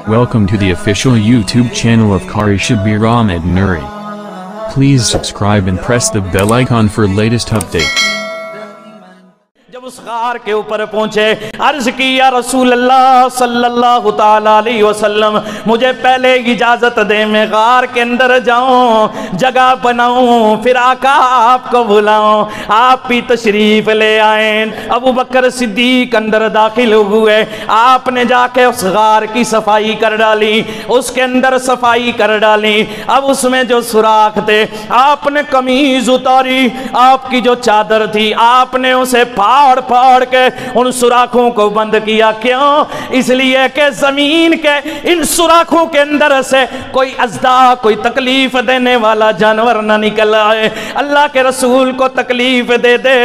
Welcome to the official YouTube channel of Qari Shabir Ahmed Nuri. Please subscribe and press the bell icon for latest updates. جب اس غار کے اوپر پہنچے عرض کی یا رسول اللہ صلی اللہ تعالیٰ علیہ وسلم مجھے پہلے اجازت دے میں غار کے اندر جاؤں جگہ بناؤں پھر آقا آپ کو بلاؤں آپ بھی تشریف لے آئیں ابو بکر صدیق اندر داخل ہوئے آپ نے جا کے اس غار کی صفائی کر ڈالی اس کے اندر صفائی کر ڈالی اب اس میں جو سوراخ تھے آپ نے قمیض اتاری آپ کی جو چادر تھی آپ نے اسے پھاڑ کے ان سوراخوں کو بند کیا کیوں اس لیے کہ زمین کے ان سوراخوں کے اندر سے کوئی اژدہا کوئی تکلیف دینے والا جانور نہ نکل آئے اللہ کے رسول کو تکلیف دے دے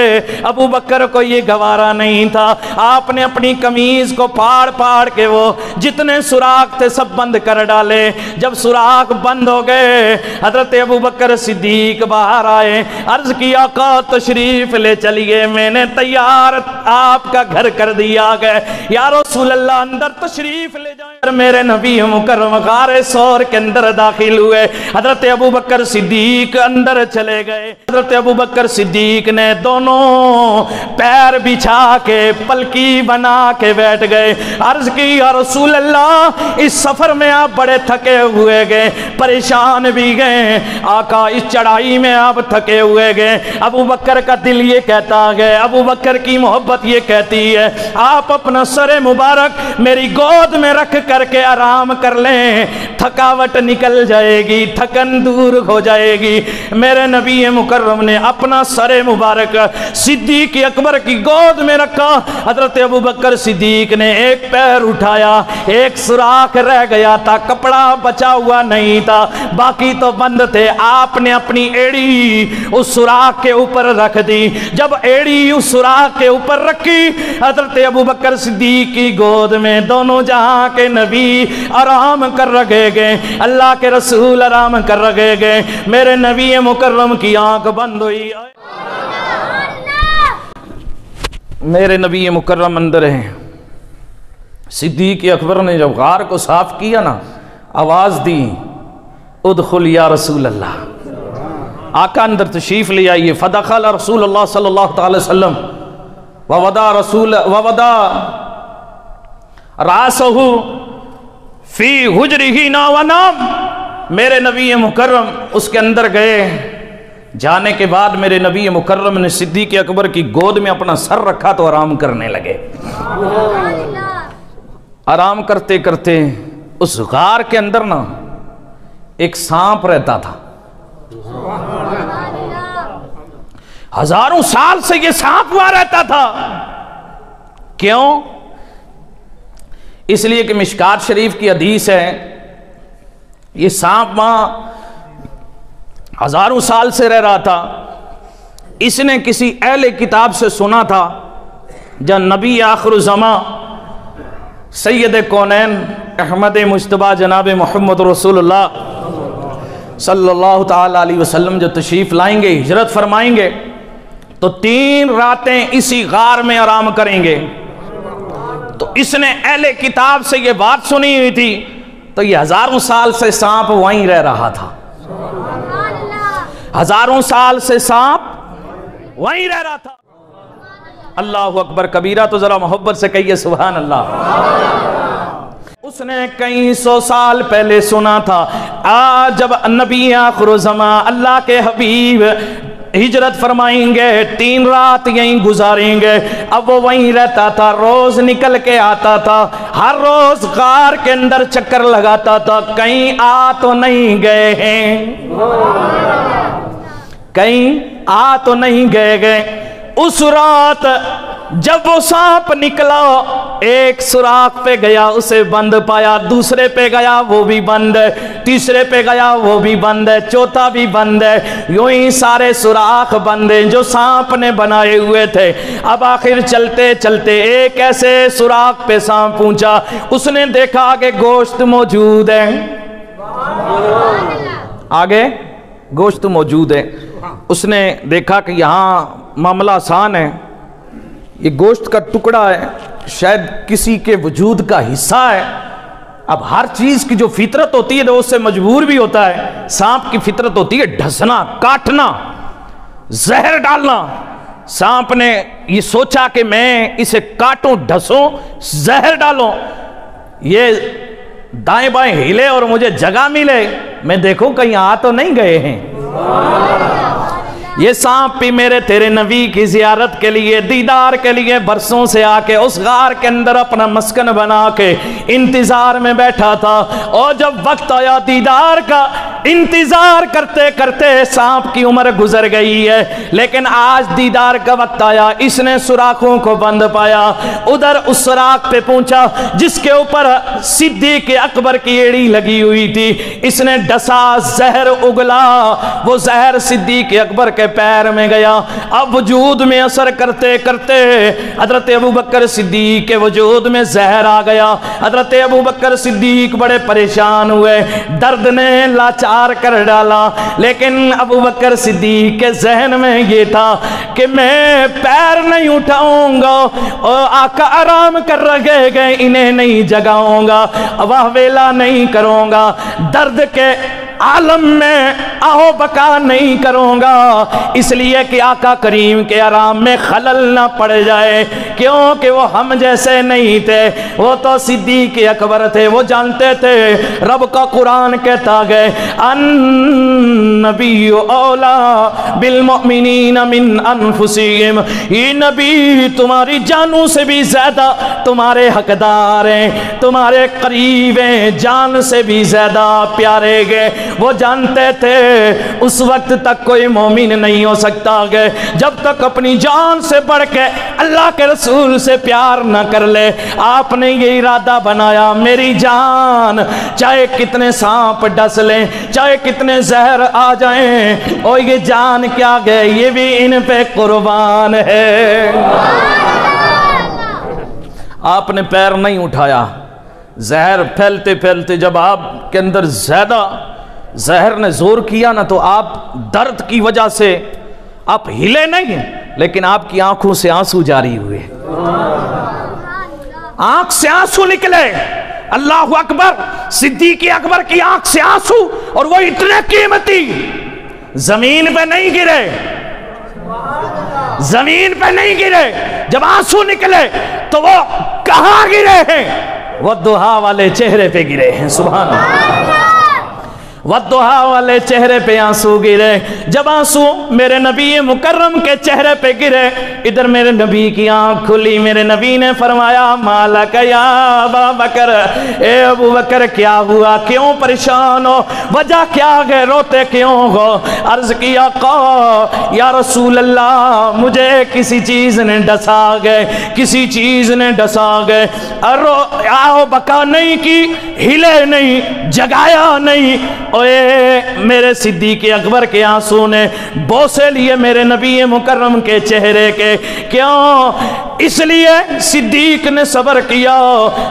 ابو بکر کو یہ گوارا نہیں تھا آپ نے اپنی قمیض کو پھاڑ کے وہ جتنے سوراخ تھے سب بند کر ڈالے جب سوراخ بند ہو گئے حضرت ابو بکر صدیق باہر آئے عرض کیا آقا تشریف لے چلیے میں نے تیار آپ کا گھر کر دیا گئے یا رسول اللہ اندر تشریف لے جائیں میرے نبی مکرم غار ثور کے اندر داخل ہوئے حضرت ابو بکر صدیق اندر چلے گئے حضرت ابو بکر صدیق نے دونوں پیر بچھا کے پلکی بنا کے بیٹھ گئے عرض کی یا رسول اللہ اس سفر میں آپ بڑے تھکے ہوئے گئے پریشان بھی گئے آقا اس چڑھائی میں آپ تھکے ہوئے گئے ابو بکر کا دل یہ کہتا گئے ابو بکر کی محبت یہ کہتی ہے آپ اپنا سر مبارک میری گود میں رکھ کر کے آرام کر لیں تھکاوٹ نکل جائے گی تھکن دور ہو جائے گی میرے نبی مکرم نے اپنا سر مبارک صدیق اکبر کی گود میں رکھا حضرت ابو بکر صدیق نے ایک پیر اٹھایا ایک سوراخ رہ گیا تھا کپڑا بچا ہوا نہیں تھا باقی تو بند تھے آپ نے اپنی ایڑی اس سوراخ کے اوپر رکھ دی جب ایڑی اس سوراخ کے اوپر رکھی حضرت ابو بکر صدیق کی گود میں دونوں جہاں کے نبی آرام کر رکھے گئے اللہ کے رسول آرام کر رکھے گئے میرے نبی مکرم کی آنکھ بند ہوئی میرے نبی مکرم اندر ہیں صدیق اکبر نے جب غار کو صاف کیا نا آواز دی ادخل یا رسول اللہ آقا اندر تشریف لے آئیے فدخل رسول اللہ صلی اللہ تعالی وسلم ووضع راسہ فی حجرہ ونام میرے نبی مکرم اس کے اندر گئے جانے کے بعد میرے نبی مکرم نے صدیق اکبر کی گود میں اپنا سر رکھا تو آرام کرنے لگے آرام کرتے کرتے اس غار کے اندر نا ایک سانپ رہتا تھا ہزاروں سال سے یہ سانپ وہاں رہتا تھا کیوں اس لیے کہ مشکات شریف کی حدیث ہے یہ سانپ وہاں ہزاروں سال سے رہ رہا تھا اس نے کسی اہل کتاب سے سنا تھا جب نبی آخر الزمان سید کونین احمد مجتبی جناب محمد رسول اللہ صلی اللہ تعالی علیہ وسلم جو تشریف لائیں گے ہجرت فرمائیں گے تو 3 راتیں اسی غار میں آرام کریں گے تو اس نے اہل کتاب سے یہ بات سنی ہوئی تھی تو یہ ہزاروں سال سے سانپ وہیں رہ رہا تھا ہزاروں سال سے سانپ وہیں رہ رہا تھا اللہ اکبر کبیرہ تو ذرا محبت سے کہیے سبحان اللہ اس نے کئی 100 سال پہلے سنا تھا آج جب نبی آخر الزمان اللہ کے حبیب ہجرت فرمائیں گے 3 رات یہیں گزاریں گے اب وہ وہیں رہتا تھا روز نکل کے آتا تھا ہر روز غار کے اندر چکر لگاتا تھا کہیں آ تو نہیں گئے ہیں کہیں آ تو نہیں گئے اس رات جب وہ سانپ نکلا ایک سوراخ پہ گیا اسے بند پایا دوسرے پہ گیا وہ بھی بند ہے تیسرے پہ گیا وہ بھی بند ہے چوتھا بھی بند ہے یوں ہی سارے سوراخ بند ہیں جو سانپ نے بنائے ہوئے تھے اب آخر چلتے چلتے ایک ایسے سوراخ پہ سانپ پہنچا اس نے دیکھا آگے گوشت موجود ہے آگے گوشت موجود ہے اس نے دیکھا کہ یہاں معاملہ آسان ہے یہ گوشت کا ٹکڑا ہے، شاید کسی کے وجود کا حصہ ہے۔ اب ہر چیز کی جو فطرت ہوتی ہے وہ اس سے مجبور بھی ہوتا ہے۔ سانپ کی فطرت ہوتی ہے ڈھسنا، کاٹنا، زہر ڈالنا۔ سانپ نے یہ سوچا کہ میں اسے کاٹوں، ڈھسوں، زہر ڈالوں، یہ دائیں بائیں ہلے اور مجھے جگہ ملے، میں دیکھوں کہیں آ تو نہیں گئے ہیں۔ یہ سانپ بھی میرے تیرے نبی کی زیارت کے لیے، دیدار کے لیے برسوں سے آ کے اس غار کے اندر اپنا مسکن بنا کے انتظار میں بیٹھا تھا، اور جب وقت آیا دیدار کا، انتظار کرتے کرتے سانپ کی عمر گزر گئی ہے، لیکن آج دیدار کا وقت آیا، اس نے سوراخوں کو بند پایا، ادھر اس سوراخ پہ پہنچا جس کے اوپر صدیق اکبر کی ایڑی لگی ہوئی تھی، اس نے ڈسا، زہر اگلا، وہ زہر صدیق اکبر کے پیر میں گیا۔ اب وجود میں اثر کرتے کرتے حضرت ابوبکر صدیق کے وجود میں زہر آ گیا۔ حضرت ابوبکر صدیق بڑے پریشان ہوئے، درد نے لاچار کر ڈالا، لیکن ابوبکر صدیق کے ذہن میں یہ تھا کہ میں پیر نہیں اٹھاؤں گا، اور آقا آرام کر رہے گئے، انہیں نہیں جگاؤں گا، واہ ویلا نہیں کروں گا، درد کے عالم میں آہو بکا نہیں کروں گا، اس لیے کہ آقا کریم کے آرام میں خلل نہ پڑ جائے، کیونکہ وہ ہم جیسے نہیں تھے، وہ تو صدیق اکبر تھے، وہ جانتے تھے رب کا قرآن کہتا گئے النبی اولا بالمؤمنین من انفسہم، یہ نبی تمہاری جانوں سے بھی زیادہ تمہارے حقدار ہیں، تمہارے قریب ہیں، جان سے بھی زیادہ پیارے گئے۔ وہ جانتے تھے اس وقت تک کوئی مومن نہیں ہو سکتا گئے جب تک اپنی جان سے بڑھ کے اللہ کے رسول سے پیار نہ کر لے۔ آپ نے یہ ارادہ بنایا، میری جان چاہے کتنے سانپ ڈس لیں، چاہے کتنے زہر آ جائیں، اور یہ جان کیا گئے، یہ بھی ان پہ قربان ہے۔ آپ نے پیر نہیں اٹھایا، زہر پھیلتے پھیلتے جب آپ کے اندر زیادہ زہر نے زور کیا نا، تو آپ درد کی وجہ سے آپ ہلے نہیں، لیکن آپ کی آنکھوں سے آنسو جاری ہوئے، آنکھ سے آنسو نکلے۔ اللہ اکبر، صدیق اکبر کی آنکھ سے آنسو، اور وہ اتنے قیمتی، زمین پہ نہیں گرے، زمین پہ نہیں گرے، جب آنسو نکلے تو وہ کہاں گرے ہیں؟ وہ دعا والے چہرے پہ گرے ہیں۔ سبحان اللہ، وَالضُّحَا والے چہرے پہ آنسو گرے۔ جب آنسو میرے نبی مکرم کے چہرے پہ گرے، ادھر میرے نبی کی آنکھ کھلی، میرے نبی نے فرمایا مالک یا ابا بکر، اے ابو بکر کیا ہوا، کیوں پریشان ہو، وجہ کیا ہے، روتے کیوں ہو؟ عرض کیا یا رسول اللہ، مجھے کسی چیز نے ڈسا گئے، کسی چیز نے ڈسا گئے، آہو بکا نہیں کی، ہلے نہیں، جگایا نہیں۔ اوے میرے صدیق اکبر کے آنسو نے بوسے لیے میرے نبی مکرم کے چہرے کے، کیوں؟ اس لیے صدیق نے صبر کیا۔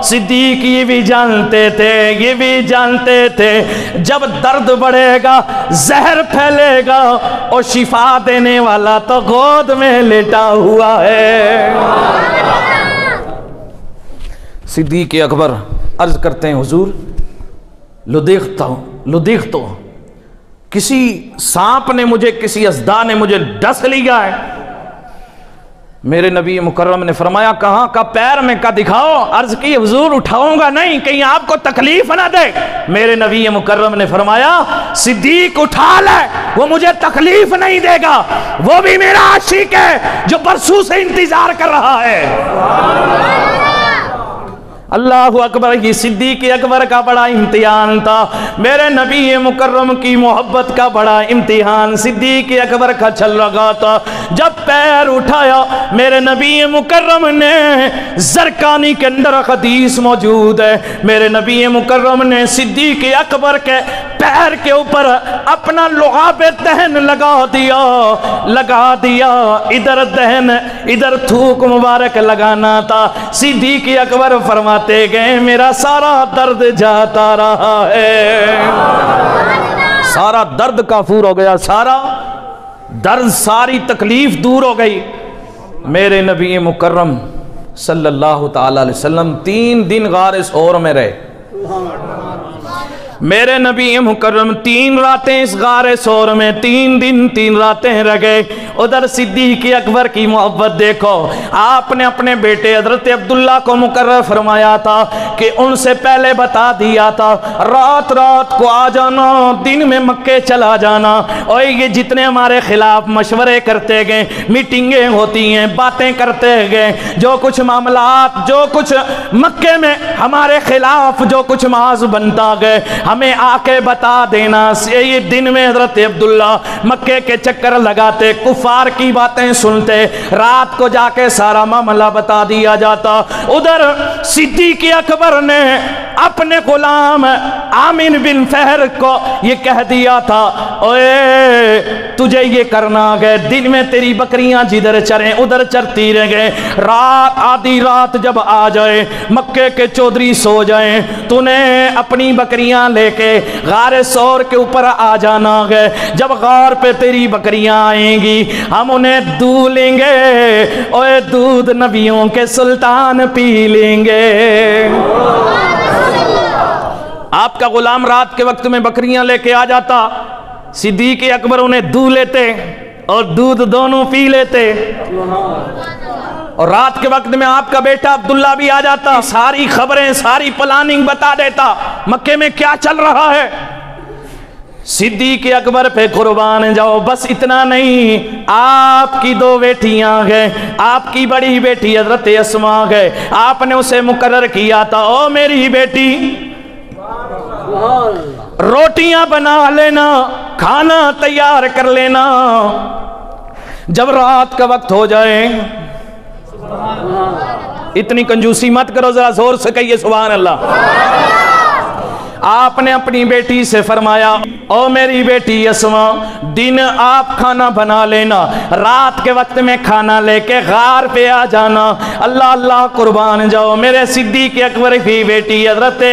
صدیق یہ بھی جانتے تھے، یہ بھی جانتے تھے جب درد بڑھے گا، زہر پھیلے گا، اور شفا دینے والا تو گود میں لیٹا ہوا ہے۔ صدیق اکبر عرض کرتے ہیں حضور لدیختو، کسی سانپ نے مجھے، کسی ازدا نے مجھے ڈس لیا ہے۔ میرے نبی مکرم نے فرمایا کہاں کا، پیر میں کا دکھاؤ۔ عرض کی حضور اٹھاؤں گا نہیں، کہیں آپ کو تکلیف نہ دے۔ میرے نبی مکرم نے فرمایا صدیق اٹھا لے، وہ مجھے تکلیف نہیں دے گا، وہ بھی میرا عاشق ہے جو برسوں سے انتظار کر رہا ہے۔ اللہ اکبر، یہ صدیق اکبر کا بڑا امتحان تھا، میرے نبی مکرم کی محبت کا بڑا امتحان صدیق اکبر کا چل رہا تھا۔ جب پیر اٹھایا میرے نبی مکرم نے، زرکانی کے اندر حدیث موجود ہے، میرے نبی مکرم نے صدیق اکبر کے پیر کے اوپر اپنا لعاب دہن لگا دیا، ادھر دہن ادھر تھوک مبارک لگانا تھا۔ صدیق اکبر فرماتے گئے میرا سارا درد جاتا رہا ہے، سارا درد کافور ہو گیا، سارا درد، ساری تکلیف دور ہو گئی۔ میرے نبی مکرم صلی اللہ تعالی علیہ وسلم 3 دن غار ثور میں رہے. میرے نبی مکرم 3 راتیں اس غار ثور میں 3 دن 3 راتیں رہ گئے. ادھر صدیق اکبر کی محبت دیکھو. آپ نے اپنے بیٹے حضرت عبداللہ کو مقرر فرمایا تھا کہ ان سے پہلے بتا دیا تھا رات رات کو آ جانا, دن میں مکے چلا جانا. اور یہ جتنے ہمارے خلاف مشورے کرتے گئے, میٹنگیں ہوتی ہیں, باتیں کرتے گئے, جو کچھ معاملات, جو کچھ مکے میں ہمارے خلاف جو کچھ محاذ بنتا گئے, ہمیں آ کے بتا دینا. یہ دن میں حضرت عبداللہ مکے کے چکر لگاتے, کفار کی باتیں سنتے, رات کو جا کے سارا معاملہ بتا دیا جاتا. ادھر صدیق اکبر نے اپنے غلام آمن بن فہر کو یہ کہہ دیا تھا اوے تجھے یہ کرنا ہے, دن میں تیری بکریاں جدھر چریں ادھر چرتی رہ گئے, رات آدھی رات جب آ جائے, مکے کے چودھری سو جائیں, تو نے اپنی بکریاں لے کے غار ثور کے اوپر آ جانا ہے. جب غار پہ تیری بکریاں آئیں گی ہم انہیں دودھ لیں گے, اوے دودھ نبیوں کے سلطان پی لیں گے. آپ کا غلام رات کے وقت میں بکریاں لے کے آ جاتا, صدیق اکبر انہیں دودھ لیتے اور دودھ دونوں پی لیتے. اور رات کے وقت میں آپ کا بیٹا عبداللہ بھی آ جاتا, ساری خبریں ساری پلاننگ بتا دیتا مکے میں کیا چل رہا ہے. صدیق اکبر پہ قربان جاؤ. بس اتنا نہیں, آپ کی 2 بیٹیاں ہیں, آپ کی بڑی بیٹی حضرت اسماء ہے, آپ نے اسے مقرر کیا تھا او میری بیٹی روٹیاں بنا لینا, کھانا تیار کر لینا, جب رات کا وقت ہو جائے. اتنی کنجوسی مت کرو, ذرا زور سے کہیے سبحان اللہ. آپ نے اپنی بیٹی سے فرمایا او میری بیٹی اسماء, دن آپ کھانا بنا لینا, رات کے وقت میں کھانا لے کے غار پہ آ جانا. اللہ اللہ قربان جاؤ. میرے صدیق اکبر کی بیٹی حضرت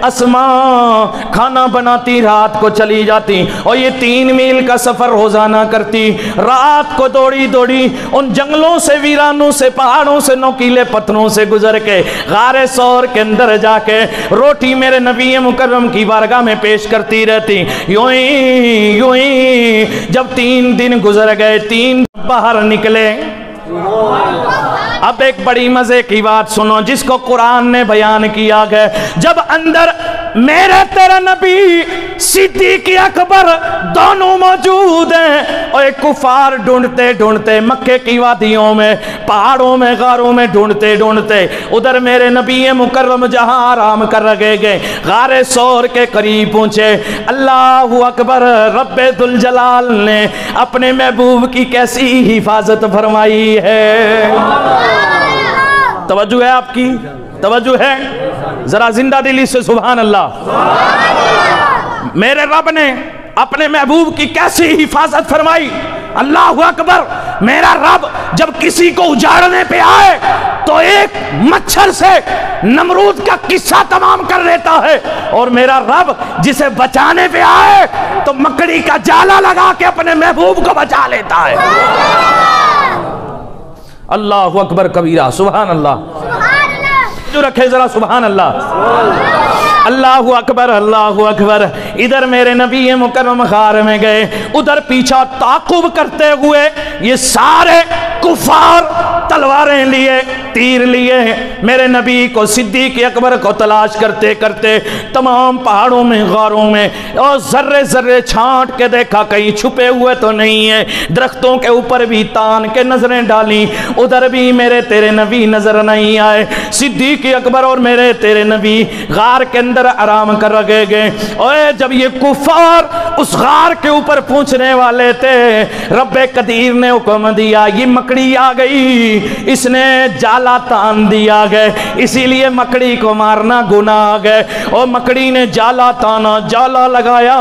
اسماء کھانا بناتی, رات کو چلی جاتی, اور یہ 3 میل کا سفر روزانہ کرتی. رات کو دوڑی دوڑی ان جنگلوں سے, ویرانوں سے, پہاڑوں سے, نوکیلے پتھروں سے گزر کے غار ثور کے اندر جا کے روٹی میرے نبی مکرم کی بارگاہ میں پیش کرتی رہتی. یوں ہی جب 3 دن گزر گئے, 3 باہر نکلے. اب ایک بڑی مزے کی بات سنو جس کو قرآن نے بیان کیا ہے. جب اندر میرے تیرے نبی صدیق اکبر دونوں موجود ہیں, اور ایک کفار ڈھونڈتے ڈھونڈتے مکے کی وادیوں میں, پہاڑوں میں, غاروں میں ڈھونڈتے ڈھونڈتے ادھر میرے نبی مکرم جہاں آرام کر رہے گئے غار ثور کے قریب پہنچے. اللہ اکبر. رب ذوالجلال نے اپنے محبوب کی کیسی حفاظت فرمائی ہے. توجہ ہے آپ کی, توجہ ہے, ذرا زندہ دلی سے سبحان اللہ. میرے رب نے اپنے محبوب کی کیسی حفاظت فرمائی. اللہ اکبر. میرا رب جب کسی کو اجاڑنے پہ آئے تو ایک مچھر سے نمرود کا قصہ تمام کر دیتا ہے, اور میرا رب جسے بچانے پہ آئے تو مکڑی کا جالا لگا کے اپنے محبوب کو بچا لیتا ہے. اللہ اکبر کبیرہ. سبحان اللہ. جو رکھے ذرا سبحان اللہ. اللہ اکبر, اللہ اکبر. ادھر میرے نبی مکرم غار میں گئے, ادھر پیچھا تعاقب کرتے ہوئے یہ سارے کفار تلواریں لیے, تیر لیے, میرے نبی کو صدیق اکبر کو تلاش کرتے کرتے تمام پہاڑوں میں, غاروں میں, اور ذرے ذرے چھانٹ کے دیکھا کہیں چھپے ہوئے تو نہیں ہے. درختوں کے اوپر بھی تان کے نظریں ڈالی, ادھر بھی میرے تیرے نبی نظر نہیں آئے. صدیق اکبر اور میرے تیرے نبی غار کے اندر آرام کر رہے گئے. اور جب یہ کفار اس غار کے اوپر پہنچنے والے تھے, رب قدیر نے حکم دیا, یہ مکڑی آ گئی, اس نے جالا تان دیا گئے, اسی لیے مکڑی کو مارنا گناہ ہے. اور مکڑی نے جالا تانا, جالا لگایا,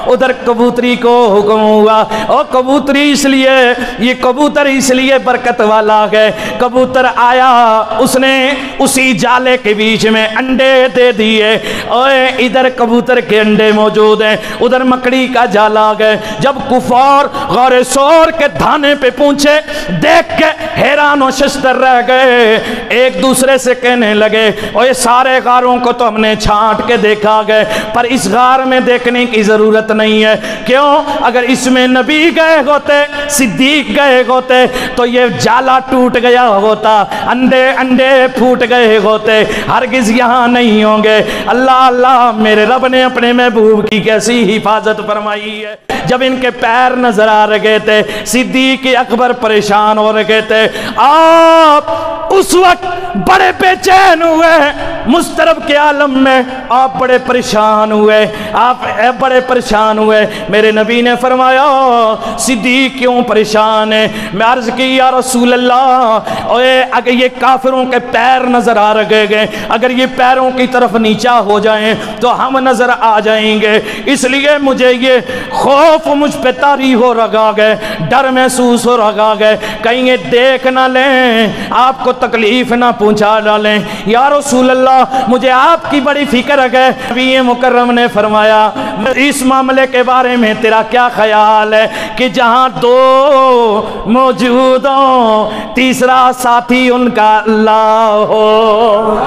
ادھر کبوتری کو حکم ہوا. اور کبوتری اس لیے, یہ کبوتر اس لیے برکت والا ہے, کبوتر آیا, اس نے اسی جالے کے بیچ میں انڈے دے دیے. اور ادھر کبوتر کے انڈے موجود ہیں, ادھر مکڑی لکڑی کا جالا آ گئے. جب کفار غار سور کے دھانے پہ پہنچے دیکھ کے حیران و ششدر رہ گئے. ایک دوسرے سے کہنے لگے اور یہ سارے غاروں کو تو ہم نے چھانٹ کے دیکھا گئے پر اس غار میں دیکھنے کی ضرورت نہیں ہے. کیوں؟ اگر اس میں نبی گئے ہوتے, صدیق گئے ہوتے تو یہ جالا ٹوٹ گیا ہوتا, انڈے پھوٹ گئے ہوتے, ہرگز یہاں نہیں ہوں گے. اللہ اللہ, میرے رب نے اپنے محبوب کی کیسی حفاظت فرمائی ہے. جب ان کے پیر نظر آ رہے تھے صدیق اکبر پریشان ہو رہے تھے. آپ اس وقت بڑے بے چین ہوئے, مضطرب کے عالم میں آپ بڑے پریشان ہوئے, آپ بڑے پریشان ہوئے. میرے نبی نے فرمایا صدیق کیوں پریشان ہے؟ میں عرض کی یا رسول اللہ, اگر یہ کافروں کے پیر نظر آ رہے گئے, اگر یہ پیروں کی طرف نیچا ہو جائیں تو ہم نظر آ جائیں گے, اس لیے مجھے یہ خوف مجھ پہ طاری ہو رہا ہے, ڈر محسوس ہو رہا ہے, کہیں یہ دیکھ نہ لیں, آپ کو تکلیف نہ پہنچا ڈالیں. یا رسول اللہ مجھے آپ کی بڑی فکر ہے. نبی مکرم نے فرمایا اس معاملے کے بارے میں تیرا کیا خیال ہے کہ جہاں دو موجود ہوں تیسرا ساتھی ان کا اللہ ہو؟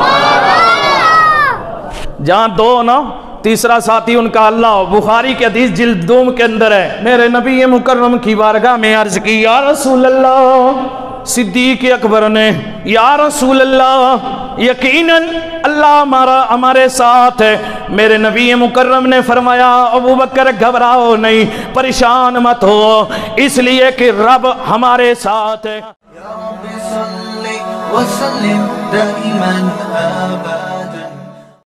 جہاں دو نا تیسرا ساتھی ان کا اللہ ہو. بخاری کی حدیث جلد 2 کے اندر ہے. میرے نبی مکرم کی بارگاہ میں عرض کی یا رسول اللہ, صدیق اکبر نے یا رسول اللہ یقیناً اللہ ہمارے ساتھ ہے. میرے نبی مکرم نے فرمایا ابو بکر گھبراؤ نہیں, پریشان مت ہو, اس لیے کہ رب ہمارے ساتھ ہے. یا رب صلی وسلم دائما ابدا